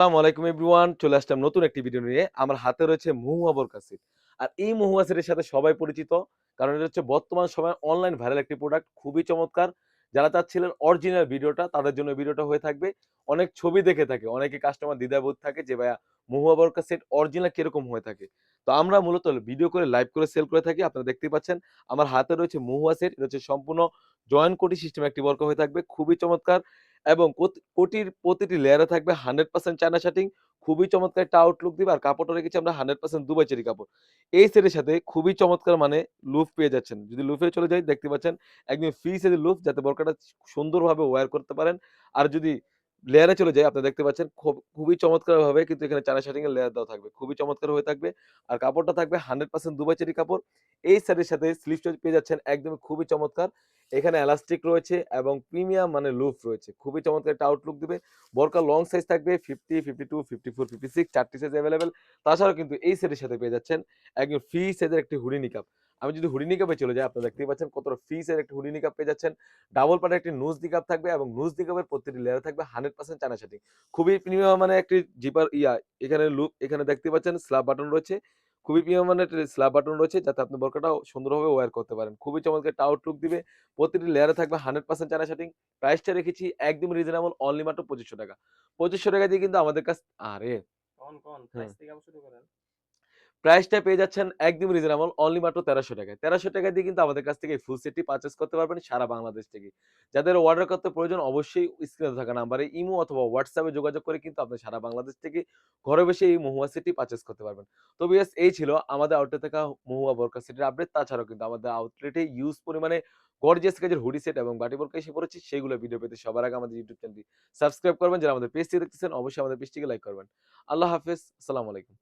আসসালামু আলাইকুম এভরিওয়ান। চলে আসলাম নতুন একটি ভিডিও নিয়ে। আমার হাতে রয়েছে মহুয়া বোরকা সেট। আর এই মহুয়া সেটের সাথে সবাই পরিচিত। কারণ এটা হচ্ছে বর্তমান সময়ে অনলাইন ভাইরাল একটি প্রোডাক্ট। খুবই চমৎকার। যারা চাচ্ছিলেন অরিজিনাল ভিডিওটা তাদের জন্য ভিডিওটা হয়ে থাকবে। অনেক ছবি দেখে থাকে। অনেকে কাস্টমার দ্বিধাবোধ থাকে যে ভাইয়া মহুয়া বোরকা সেট অরিজিনাল কিরকম হয়ে থাকে। তো আমরা মূলত ভিডিও করে লাইভ করে সেল করে থাকি। আপনারা দেখতেই পাচ্ছেন আমার হাতে রয়েছে মহুয়া সেট। এটা হচ্ছে সম্পূর্ণ জয়েন্ট কোটি সিস্টেম একটি বোরকা হয়ে থাকবে। খুবই চমৎকার। এবং কোটির প্রতিটি লেয়ারে থাকবে 100% চায়না শাটিং। খুবই চমৎকার একটা আউটলুক দিবে। আর কাপড়টা রেখেছি আমরা 100% দুবাই চেরি কাপড়। এই সেটের সাথে খুবই চমৎকার লুফ পেয়ে যাচ্ছেন। যদি লুফে চলে যাই দেখতে পাচ্ছেন একদম ফ্রি সাইজের লুফ যাতে বোরকাটা সুন্দরভাবে ওয়্যার করতে পারেন। আর যদি লেয়ারে চলে যাই আপনারা দেখতে পাচ্ছেন খুবই চমৎকারভাবে কিন্তু এখানে চায়না শাটিং এর লেয়ার দেওয়া থাকবে। খুবই চমৎকার হয়ে থাকবে। আর কাপড়টা থাকবে 100% দুবাই চেরি কাপড়। এই সেটের সাথে স্লিভসটা পেয়ে যাচ্ছেন একদমই খুবই চমৎকার। এখানে এলাস্টিক রয়েছে এবং প্রিমিয়াম লুফ রয়েছে। খুবই চমৎকার একটা আউটলুক দিবে। বোরকা লং সাইজ থাকবে 50, 52, 54, 56 4 টি সাইজ এভেইলেবল। তাছাড়াও কিন্তু এই সেটের সাথে পেয়ে যাচ্ছেন একদম ফ্রি সাইজের একটি হুডি নিকাব। আমি যদি হুডি নিকাবে চলে যাই আপনারা দেখতেই পাচ্ছেন কতটা ফ্রি সাইজের একটি হুডি নিকাব পেয়ে যাচ্ছেন। ডাবল পার্টের একটি নুজ নিকাব থাকবে এবং নুজ নিকাবের প্রত্যেকটি লেয়ারে থাকবে 100% চায়না শাটিং। খুবই প্রিমিয়াম একটি জিপার এখানে এখানে দেখতে পাচ্ছেন স্ল্যাব বাটন রয়েছে। খুবই প্রিমিয়াম একটি স্ল্যাব বাটন রয়েছে যাতে আপনি বোরকাটা সুন্দরভাবে ওয়্যার করতে পারেন। খুবই চমৎকার একটা আউটলুক দিবে। প্রতিটি লেয়ারে থাকবে 100% চায়না শাটিং। প্রাইসটা রেখেছি একদম রিজনেবল অনলি মাত্র ৳২৫০০। ৳২৫০০ দিয়ে কিন্তু আমাদের কাছ আরে কোন হ্যাঁ। প্রাইস থেকে আবার শুরু করেন? প্রাইসটা পেয়ে যাচ্ছেন একদম রিজনেবল অনলি মাত্র ৳১৩০০ ৳১৩০০ দিয়ে কিন্তু আমাদের কাছ থেকে এই ফুল সেটটি পারচেজ করতে পারবেন সারা বাংলাদেশ থেকে। যাদের অর্ডার করতে প্রয়োজন অবশ্যই স্ক্রিনে থাকা নাম্বারে ইমো অথবা WhatsApp এ যোগাযোগ করে কিন্তু আপনি সারা বাংলাদেশ থেকে ঘরে বসে এই মহুয়া সেটটি পারচেজ করতে পারবেন। তো ভিউয়ার্স এই ছিল আমাদের আউটলেটে থাকা মহুয়া বোরকা সেটের আপডেট। তাছাড়াও কিন্তু আমাদের আউটলেটে হিউজ পরিমাণে গর্জিয়াস কাজের হুডি সেট এবং বাটি বোরকা এসে পড়েছে। সেগুলো ভিডিও পেতে সবার আগে আমাদের ইউটিউব চ্যানেলটি সাবস্ক্রাইব করবেন। যারা আমাদের পেজটি দেখতেছেন অবশ্যই আমাদের পেজটিকে লাইক করবেন। আল্লাহ হাফেজ। আসসালামু আলাইকুম।